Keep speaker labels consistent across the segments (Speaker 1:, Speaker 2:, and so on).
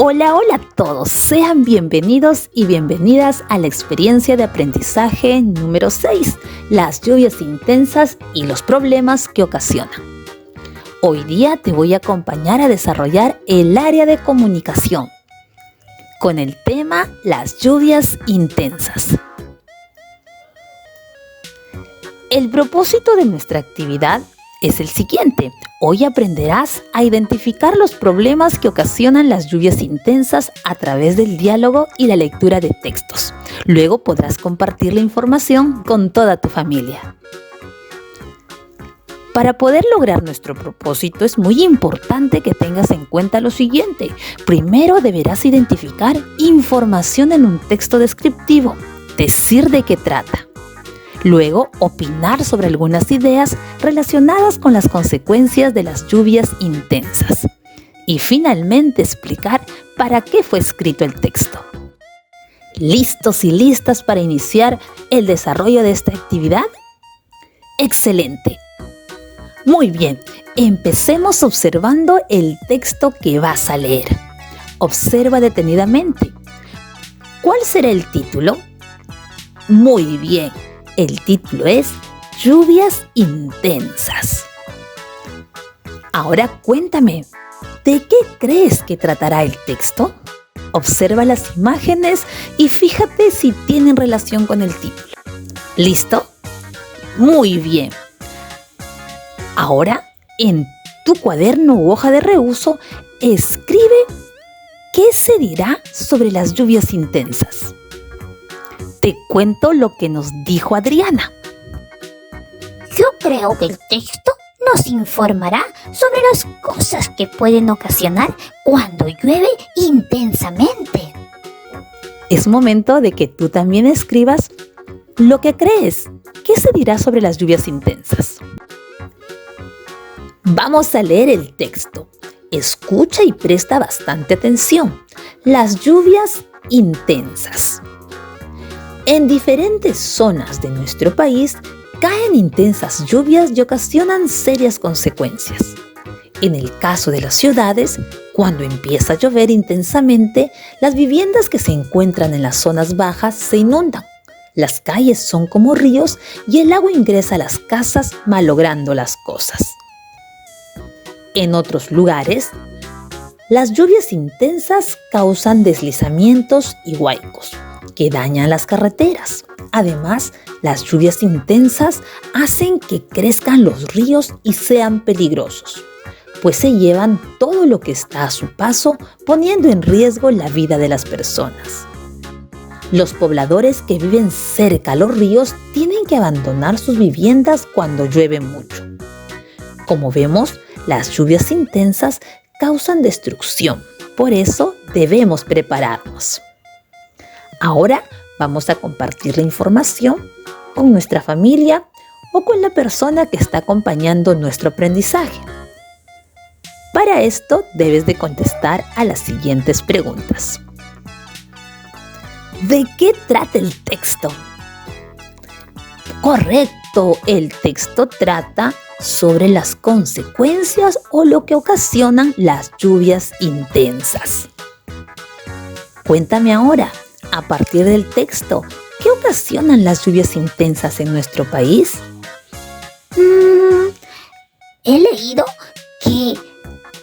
Speaker 1: Hola, hola a todos, sean bienvenidos y bienvenidas a la experiencia de aprendizaje número 6, las lluvias intensas y los problemas que ocasionan. Hoy día te voy a acompañar a desarrollar el área de comunicación con el tema las lluvias intensas. El propósito de nuestra actividad es el siguiente. Hoy aprenderás a identificar los problemas que ocasionan las lluvias intensas a través del diálogo y la lectura de textos. Luego podrás compartir la información con toda tu familia. Para poder lograr nuestro propósito es muy importante que tengas en cuenta lo siguiente. Primero deberás identificar información en un texto descriptivo, decir de qué trata. Luego, opinar sobre algunas ideas relacionadas con las consecuencias de las lluvias intensas. Y finalmente, explicar para qué fue escrito el texto. ¿Listos y listas para iniciar el desarrollo de esta actividad? ¡Excelente! Muy bien, empecemos observando el texto que vas a leer. Observa detenidamente. ¿Cuál será el título? Muy bien. El título es Lluvias intensas. Ahora cuéntame, ¿de qué crees que tratará el texto? Observa las imágenes y fíjate si tienen relación con el título. ¿Listo? Muy bien. Ahora, en tu cuaderno u hoja de reuso, escribe qué se dirá sobre las lluvias intensas. Te cuento lo que nos dijo Adriana.
Speaker 2: Yo creo que el texto nos informará sobre las cosas que pueden ocasionar cuando llueve intensamente.
Speaker 1: Es momento de que tú también escribas lo que crees. ¿Qué se dirá sobre las lluvias intensas? Vamos a leer el texto. Escucha y presta bastante atención. Las lluvias intensas. En diferentes zonas de nuestro país caen intensas lluvias y ocasionan serias consecuencias. En el caso de las ciudades, cuando empieza a llover intensamente, las viviendas que se encuentran en las zonas bajas se inundan. Las calles son como ríos y el agua ingresa a las casas malogrando las cosas. En otros lugares, las lluvias intensas causan deslizamientos y huaicos que dañan las carreteras. Además, las lluvias intensas hacen que crezcan los ríos y sean peligrosos, pues se llevan todo lo que está a su paso, poniendo en riesgo la vida de las personas. Los pobladores que viven cerca a los ríos tienen que abandonar sus viviendas cuando llueve mucho. Como vemos, las lluvias intensas causan destrucción, por eso debemos prepararnos. Ahora vamos a compartir la información con nuestra familia o con la persona que está acompañando nuestro aprendizaje. Para esto debes de contestar a las siguientes preguntas. ¿De qué trata el texto? Correcto, el texto trata sobre las consecuencias o lo que ocasionan las lluvias intensas. Cuéntame ahora. A partir del texto, ¿qué ocasionan las lluvias intensas en nuestro país?
Speaker 2: He leído que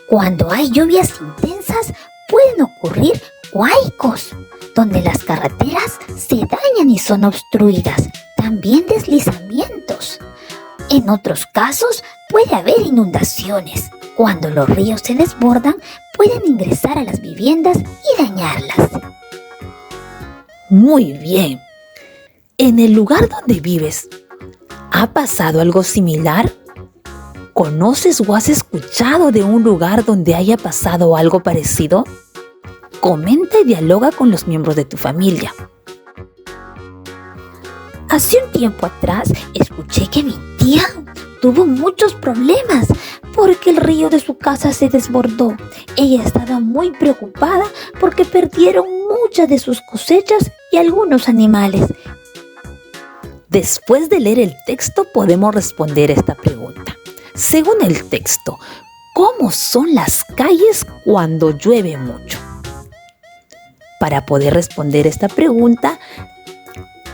Speaker 2: cuando hay lluvias intensas pueden ocurrir huaicos, donde las carreteras se dañan y son obstruidas, también deslizamientos. En otros casos puede haber inundaciones. Cuando los ríos se desbordan, pueden ingresar a las viviendas y dañarlas.
Speaker 1: Muy bien. ¿En el lugar donde vives ha pasado algo similar? ¿Conoces o has escuchado de un lugar donde haya pasado algo parecido? Comenta y dialoga con los miembros de tu familia.
Speaker 2: Hace un tiempo atrás escuché que mi tía tuvo muchos problemas porque el río de su casa se desbordó. Ella estaba muy preocupada porque perdieron muchas de sus cosechas y algunos animales.
Speaker 1: Después de leer el texto podemos responder esta pregunta. Según el texto, ¿cómo son las calles cuando llueve mucho? Para poder responder esta pregunta,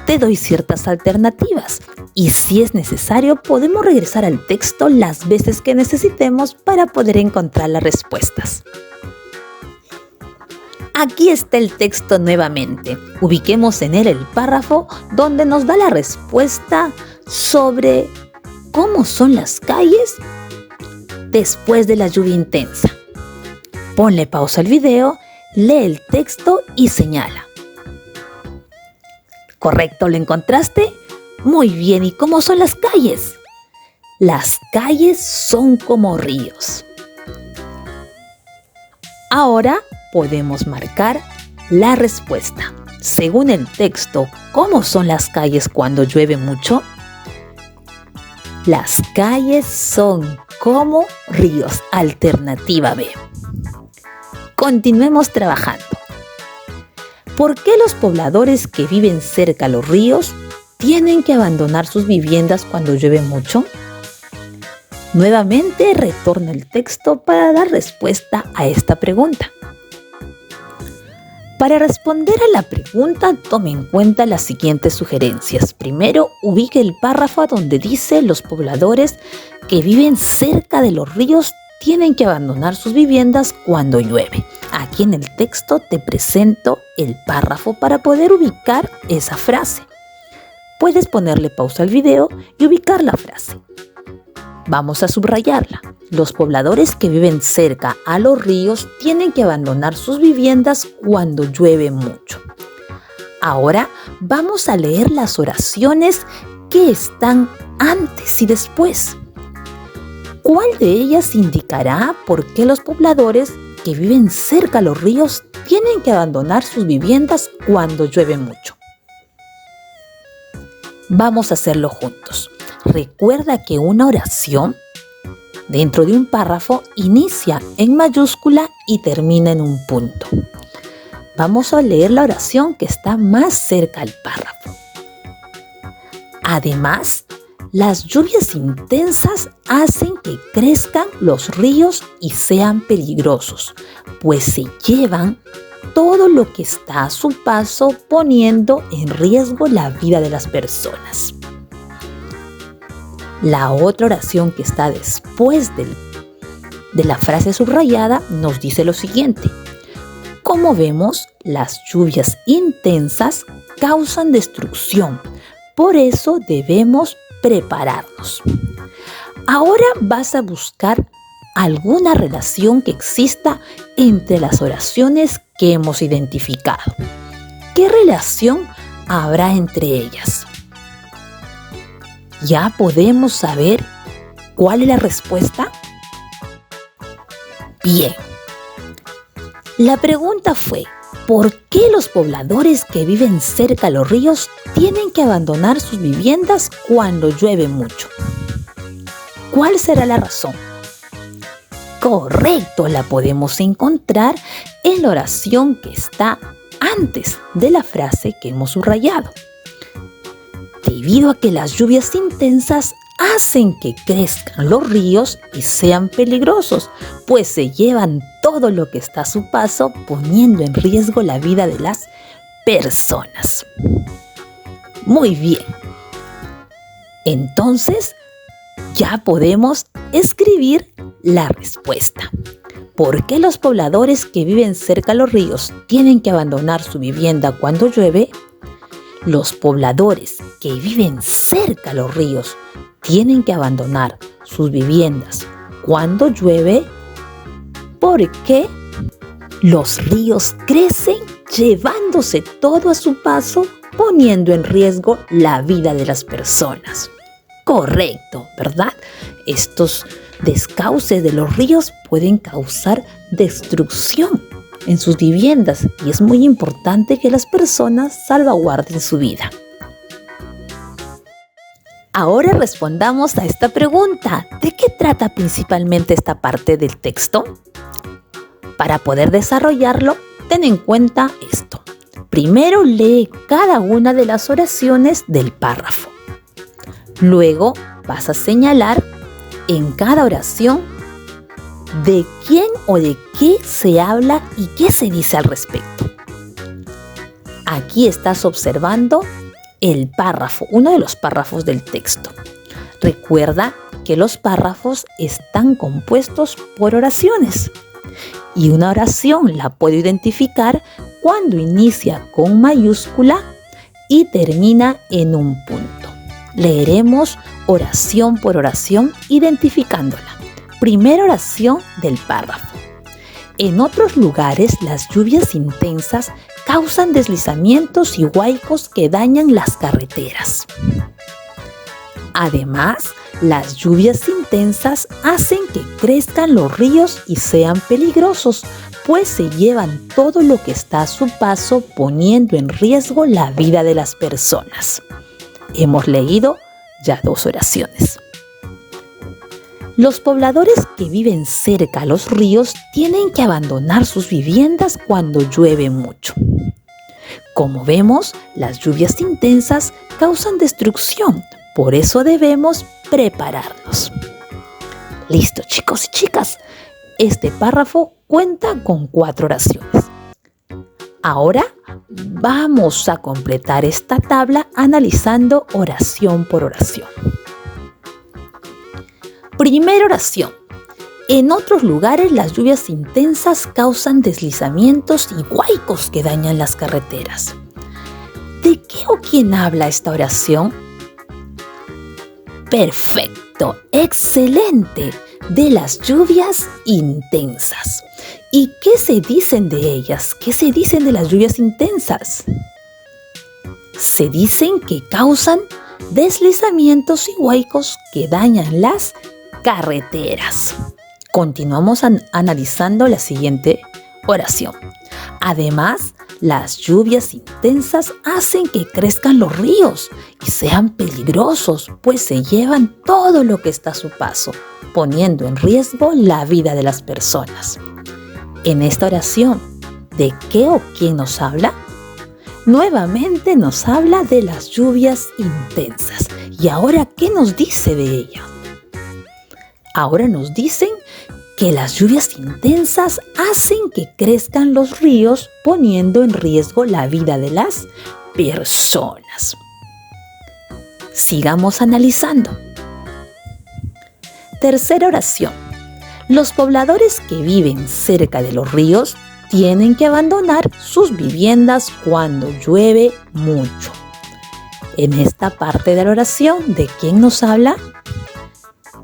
Speaker 1: te doy ciertas alternativas y si es necesario podemos regresar al texto las veces que necesitemos para poder encontrar las respuestas. Aquí está el texto nuevamente. Ubiquemos en él el párrafo donde nos da la respuesta sobre cómo son las calles después de la lluvia intensa. Ponle pausa al video, lee el texto y señala. ¿Correcto? ¿Lo encontraste? Muy bien, ¿y cómo son las calles? Las calles son como ríos. Ahora podemos marcar la respuesta. Según el texto, ¿cómo son las calles cuando llueve mucho? Las calles son como ríos. Alternativa B. Continuemos trabajando. ¿Por qué los pobladores que viven cerca a los ríos tienen que abandonar sus viviendas cuando llueve mucho? Nuevamente retorna el texto para dar respuesta a esta pregunta. Para responder a la pregunta, tome en cuenta las siguientes sugerencias. Primero, ubique el párrafo donde dice los pobladores que viven cerca de los ríos tienen que abandonar sus viviendas cuando llueve. Aquí en el texto te presento el párrafo para poder ubicar esa frase. Puedes ponerle pausa al video y ubicar la frase. Vamos a subrayarla. Los pobladores que viven cerca a los ríos tienen que abandonar sus viviendas cuando llueve mucho. Ahora vamos a leer las oraciones que están antes y después. ¿Cuál de ellas indicará por qué los pobladores que viven cerca a los ríos tienen que abandonar sus viviendas cuando llueve mucho? Vamos a hacerlo juntos. Recuerda que una oración dentro de un párrafo inicia en mayúscula y termina en un punto. Vamos a leer la oración que está más cerca al párrafo. Además, las lluvias intensas hacen que crezcan los ríos y sean peligrosos, pues se llevan todo lo que está a su paso, poniendo en riesgo la vida de las personas. La otra oración que está después de la frase subrayada nos dice lo siguiente. Como vemos, las lluvias intensas causan destrucción, por eso debemos prepararnos. Ahora vas a buscar alguna relación que exista entre las oraciones que hemos identificado. ¿Qué relación habrá entre ellas? ¿Ya podemos saber cuál es la respuesta? Bien. La pregunta fue, ¿por qué los pobladores que viven cerca a los ríos tienen que abandonar sus viviendas cuando llueve mucho? ¿Cuál será la razón? Correcto, la podemos encontrar en la oración que está antes de la frase que hemos subrayado. Debido a que las lluvias intensas hacen que crezcan los ríos y sean peligrosos, pues se llevan todo lo que está a su paso, poniendo en riesgo la vida de las personas. Muy bien. Entonces, ya podemos escribir la respuesta. ¿Por qué los pobladores que viven cerca a los ríos tienen que abandonar su vivienda cuando llueve? Los pobladores que viven cerca a los ríos tienen que abandonar sus viviendas cuando llueve porque los ríos crecen llevándose todo a su paso, poniendo en riesgo la vida de las personas. Correcto, ¿verdad? Estos descauces de los ríos pueden causar destrucción en sus viviendas y es muy importante que las personas salvaguarden su vida. Ahora respondamos a esta pregunta. ¿De qué trata principalmente esta parte del texto? Para poder desarrollarlo, ten en cuenta esto. Primero lee cada una de las oraciones del párrafo. Luego vas a señalar en cada oración de quién o de qué se habla y qué se dice al respecto. Aquí estás observando el párrafo, uno de los párrafos del texto. Recuerda que los párrafos están compuestos por oraciones y una oración la puedo identificar cuando inicia con mayúscula y termina en un punto. Leeremos oración por oración identificándola. Primera oración del párrafo. En otros lugares, las lluvias intensas causan deslizamientos y huaicos que dañan las carreteras. Además, las lluvias intensas hacen que crezcan los ríos y sean peligrosos, pues se llevan todo lo que está a su paso, poniendo en riesgo la vida de las personas. Hemos leído ya 2 oraciones. Los pobladores que viven cerca a los ríos tienen que abandonar sus viviendas cuando llueve mucho. Como vemos, las lluvias intensas causan destrucción, por eso debemos prepararnos. Listo, chicos y chicas, este párrafo cuenta con 4 oraciones. Ahora vamos a completar esta tabla analizando oración por oración. Primera oración. En otros lugares las lluvias intensas causan deslizamientos y huaicos que dañan las carreteras. ¿De qué o quién habla esta oración? Perfecto, excelente, de las lluvias intensas. ¿Y qué se dicen de ellas? ¿Qué se dicen de las lluvias intensas? Se dicen que causan deslizamientos y huaicos que dañan las carreteras. Continuamos analizando la siguiente oración. Además, las lluvias intensas hacen que crezcan los ríos y sean peligrosos, pues se llevan todo lo que está a su paso, poniendo en riesgo la vida de las personas. En esta oración, ¿de qué o quién nos habla? Nuevamente nos habla de las lluvias intensas. ¿Y ahora qué nos dice de ella? Ahora nos dicen que las lluvias intensas hacen que crezcan los ríos, poniendo en riesgo la vida de las personas. Sigamos analizando. Tercera oración. Los pobladores que viven cerca de los ríos tienen que abandonar sus viviendas cuando llueve mucho. En esta parte de la oración, ¿de quién nos habla?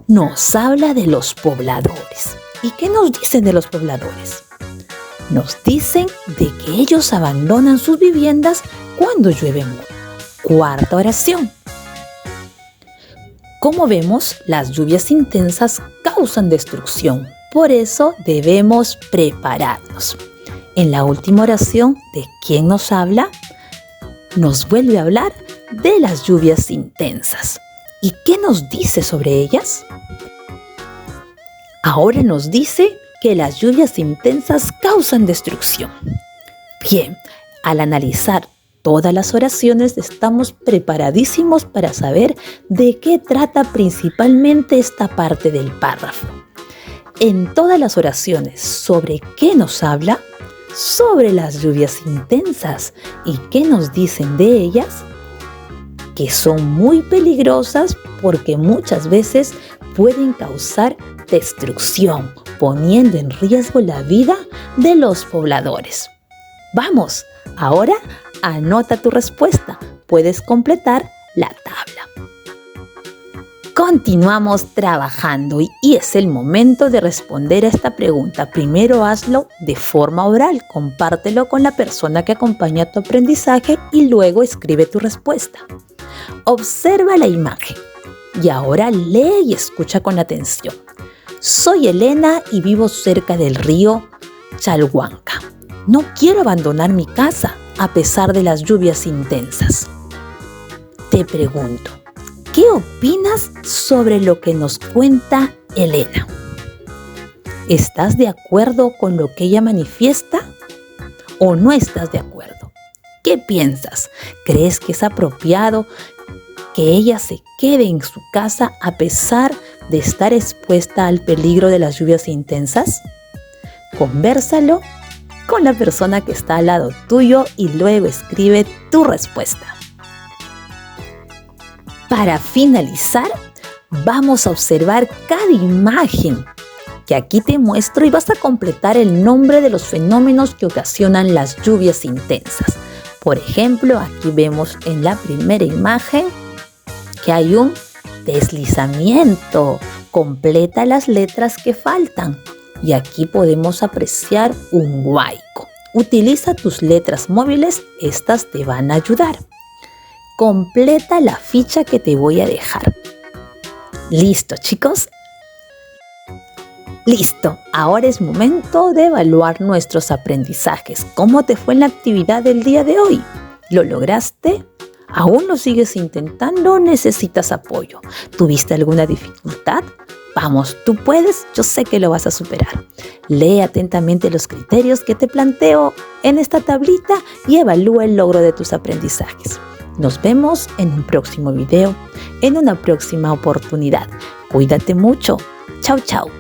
Speaker 1: Nos habla de los pobladores. ¿Y qué nos dicen de los pobladores? Nos dicen de que ellos abandonan sus viviendas cuando llueve mucho. Cuarta oración. Como vemos, las lluvias intensas causan destrucción. Por eso debemos prepararnos. En la última oración, ¿de quién nos habla? Nos vuelve a hablar de las lluvias intensas. ¿Y qué nos dice sobre ellas? Ahora nos dice que las lluvias intensas causan destrucción. Bien, al analizar todas las oraciones estamos preparadísimos para saber de qué trata principalmente esta parte del párrafo. En todas las oraciones, ¿sobre qué nos habla? Sobre las lluvias intensas. ¿Y qué nos dicen de ellas? Que son muy peligrosas porque muchas veces pueden causar destrucción, poniendo en riesgo la vida de los pobladores. Vamos, ahora anota tu respuesta. Puedes completar la tabla. Continuamos trabajando y es el momento de responder a esta pregunta. Primero hazlo de forma oral, compártelo con la persona que acompaña tu aprendizaje y luego escribe tu respuesta. Observa la imagen y ahora lee y escucha con atención. Soy Elena y vivo cerca del río Chalhuanca. No quiero abandonar mi casa a pesar de las lluvias intensas. Te pregunto, ¿qué opinas sobre lo que nos cuenta Elena? ¿Estás de acuerdo con lo que ella manifiesta o no estás de acuerdo? ¿Qué piensas? ¿Crees que es apropiado que ella se quede en su casa a pesar de estar expuesta al peligro de las lluvias intensas? Convérsalo con la persona que está al lado tuyo y luego escribe tu respuesta. Para finalizar, vamos a observar cada imagen que aquí te muestro y vas a completar el nombre de los fenómenos que ocasionan las lluvias intensas. Por ejemplo, aquí vemos en la primera imagen que hay un deslizamiento. Completa las letras que faltan. Y aquí podemos apreciar un huaico. Utiliza tus letras móviles, estas te van a ayudar. Completa la ficha que te voy a dejar. ¿Listo, chicos? Listo, ahora es momento de evaluar nuestros aprendizajes. ¿Cómo te fue en la actividad del día de hoy? ¿Lo lograste? ¿Aún lo sigues intentando o necesitas apoyo? ¿Tuviste alguna dificultad? Vamos, tú puedes, yo sé que lo vas a superar. Lee atentamente los criterios que te planteo en esta tablita y evalúa el logro de tus aprendizajes. Nos vemos en un próximo video, en una próxima oportunidad. Cuídate mucho. Chau, chau.